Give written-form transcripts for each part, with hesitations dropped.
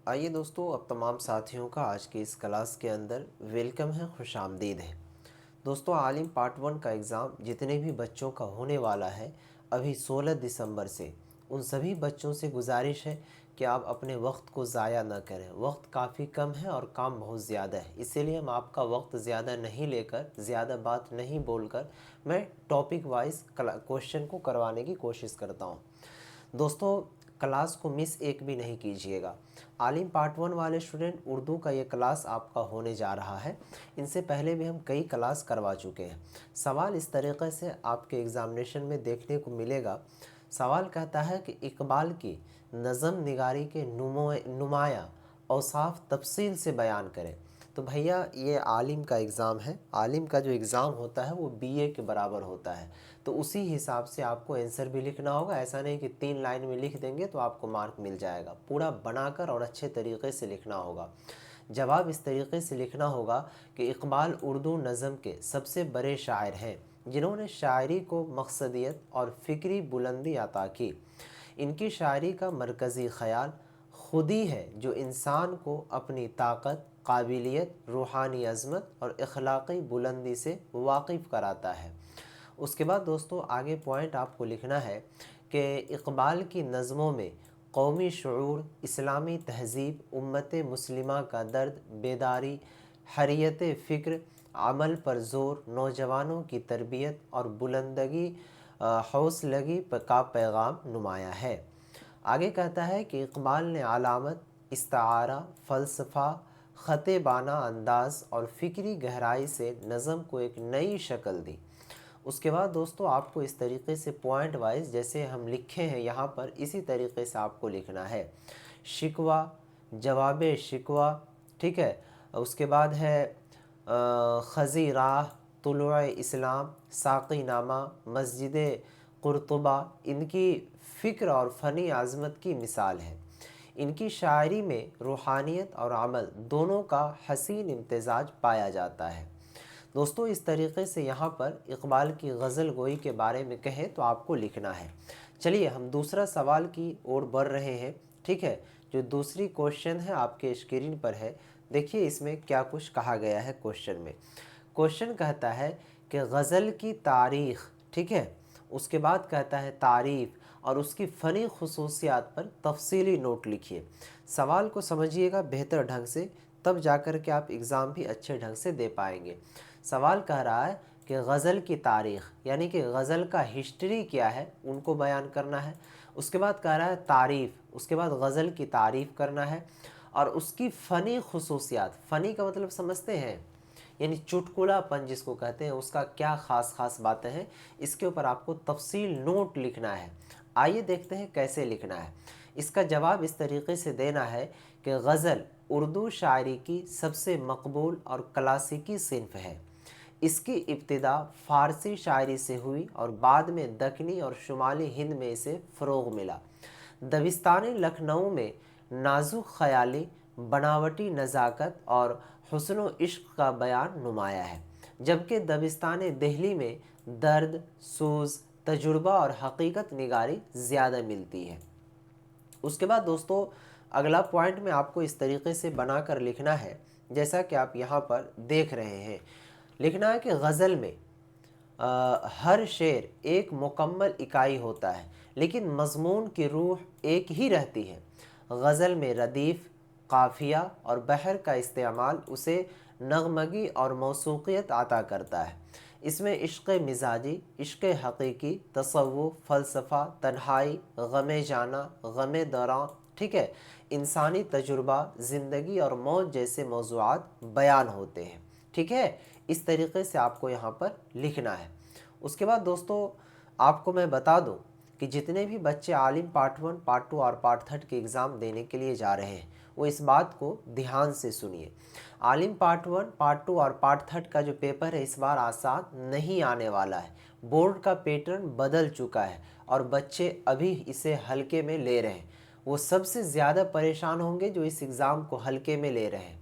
آئیے دوستو، اب تمام ساتھیوں کا آج کی اس کلاس کے اندر ویلکم ہے، خوش آمدید ہے۔ دوستو، عالم پارٹ 1 کا ایگزام جتنے بھی بچوں کا ہونے والا ہے ابھی 16 دسمبر سے، ان سبھی بچوں سے گزارش ہے کہ آپ اپنے وقت کو ضائع نہ کریں۔ وقت کافی کم ہے اور کام بہت زیادہ ہے، اسی لیے ہم آپ کا وقت زیادہ نہیں لے کر، زیادہ بات نہیں بول کر، میں ٹاپک وائز کوشچن کو کروانے کی کوشش کرتا ہوں۔ دوستو، کلاس کو مس ایک بھی نہیں کیجیے گا۔ عالم پارٹ 1 والے اسٹوڈنٹ، اردو کا یہ کلاس آپ کا ہونے جا رہا ہے۔ ان سے پہلے بھی ہم کئی کلاس کروا چکے ہیں۔ سوال اس طریقے سے آپ کے ایگزامینیشن میں دیکھنے کو ملے گا۔ سوال کہتا ہے کہ اقبال کی نظم نگاری کے نمایاں اوصاف تفصیل سے بیان کریں۔ تو بھیا، یہ عالم کا ایگزام ہے۔ عالم کا جو ایگزام ہوتا ہے وہ بی اے کے برابر ہوتا ہے، تو اسی حساب سے آپ کو آنسر بھی لکھنا ہوگا۔ ایسا نہیں کہ 3 لائن میں لکھ دیں گے تو آپ کو مارک مل جائے گا، پورا بنا کر اور اچھے طریقے سے لکھنا ہوگا۔ جواب اس طریقے سے لکھنا ہوگا کہ اقبال اردو نظم کے سب سے بڑے شاعر ہیں جنہوں نے شاعری کو مقصدیت اور فکری بلندی عطا کی۔ ان کی شاعری کا مرکزی خیال خودی ہے جو انسان کو اپنی طاقت، قابلیت، روحانی عظمت اور اخلاقی بلندی سے واقف کراتا ہے۔ اس کے بعد دوستو، آگے پوائنٹ آپ کو لکھنا ہے کہ اقبال کی نظموں میں قومی شعور، اسلامی تہذیب، امت مسلمہ کا درد، بیداری، حریت فکر، عمل پر زور، نوجوانوں کی تربیت اور بلندگی، حوصلگی کا پیغام نمایاں ہے۔ آگے کہتا ہے کہ اقبال نے علامت، استعارہ، فلسفہ، خط بانہ انداز اور فکری گہرائی سے نظم کو ایک نئی شکل دی۔ اس کے بعد دوستو، آپ کو اس طریقے سے پوائنٹ وائز جیسے ہم لکھے ہیں یہاں پر، اسی طریقے سے آپ کو لکھنا ہے۔ شکوہ، جواب شکوہ، ٹھیک ہے۔ اس کے بعد ہے خزی راہ، طلوع اسلام، ساقی نامہ، مسجد قرطبہ ان کی فکر اور فنی عظمت کی مثال ہے۔ ان کی شاعری میں روحانیت اور عمل دونوں کا حسین امتزاج پایا جاتا ہے۔ دوستو، اس طریقے سے یہاں پر اقبال کی غزل گوئی کے بارے میں کہیں تو آپ کو لکھنا ہے۔ چلیے ہم دوسرا سوال کی اور بڑھ رہے ہیں، ٹھیک ہے۔ جو دوسری کوشچن ہے آپ کے اسکرین پر ہے، دیکھیے اس میں کیا کچھ کہا گیا ہے کوشچن میں۔ کوشچن کہتا ہے کہ غزل کی تاریخ، ٹھیک ہے، اس کے بعد کہتا ہے تعریف اور اس کی فنی خصوصیات پر تفصیلی نوٹ لکھیے۔ سوال کو سمجھیے گا بہتر ڈھنگ سے، تب جا کر کے آپ ایگزام بھی اچھے ڈھنگ سے دے پائیں گے۔ سوال کہہ رہا ہے کہ غزل کی تاریخ، یعنی کہ غزل کا ہسٹری کیا ہے ان کو بیان کرنا ہے۔ اس کے بعد کہہ رہا ہے تعریف، اس کے بعد غزل کی تعریف کرنا ہے اور اس کی فنی خصوصیات۔ فنی کا مطلب سمجھتے ہیں، یعنی چٹکلا پن جس کو کہتے ہیں، اس کا کیا خاص باتیں ہیں، اس کے اوپر آپ کو تفصیل نوٹ لکھنا ہے۔ آئیے دیکھتے ہیں کیسے لکھنا ہے۔ اس کا جواب اس طریقے سے دینا ہے کہ غزل اردو شاعری کی سب سے مقبول اور کلاسیکی صنف ہے۔ اس کی ابتدا فارسی شاعری سے ہوئی اور بعد میں دکنی اور شمالی ہند میں اسے فروغ ملا۔ دبستان لکھنؤ میں نازک خیالی، بناوٹی نزاکت اور حسن و عشق کا بیان نمایاں ہے، جبکہ دبستان دہلی میں درد، سوز، تجربہ اور حقیقت نگاری زیادہ ملتی ہے۔ اس کے بعد دوستو، اگلا پوائنٹ میں آپ کو اس طریقے سے بنا کر لکھنا ہے جیسا کہ آپ یہاں پر دیکھ رہے ہیں۔ لکھنا ہے کہ غزل میں ہر شعر ایک مکمل اکائی ہوتا ہے، لیکن مضمون کی روح ایک ہی رہتی ہے۔ غزل میں ردیف، قافیہ اور بحر کا استعمال اسے نغمگی اور موسیقیت عطا کرتا ہے۔ اس میں عشق مزاجی، عشق حقیقی، تصوف، فلسفہ، تنہائی، غم جانا، غم دوراں، ٹھیک ہے، انسانی تجربہ، زندگی اور موت جیسے موضوعات بیان ہوتے ہیں، ٹھیک ہے۔ اس طریقے سے آپ کو یہاں پر لکھنا ہے۔ اس کے بعد دوستو، آپ کو میں بتا دوں کہ جتنے بھی بچے عالم پارٹ 1، پارٹ 2 اور پارٹ 3 کے ایگزام دینے کے لیے جا رہے ہیں وہ اس بات کو دھیان سے سنیے۔ عالم پارٹ 1، پارٹ 2 اور پارٹ 3 کا جو پیپر ہے اس بار آسان نہیں آنے والا ہے۔ بورڈ کا پیٹرن بدل چکا ہے اور بچے ابھی اسے ہلکے میں لے رہے ہیں۔ وہ سب سے زیادہ پریشان ہوں گے جو اس ایگزام کو ہلکے میں لے رہے ہیں۔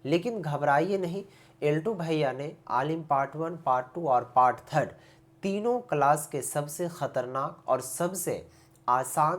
لیکن گھبرائیے نہیں، ایلٹو بھیا نے عالم پارٹ 1، پارٹ 2 اور پارٹ 3 تینوں کلاس کے سب سے خطرناک اور سب سے آسان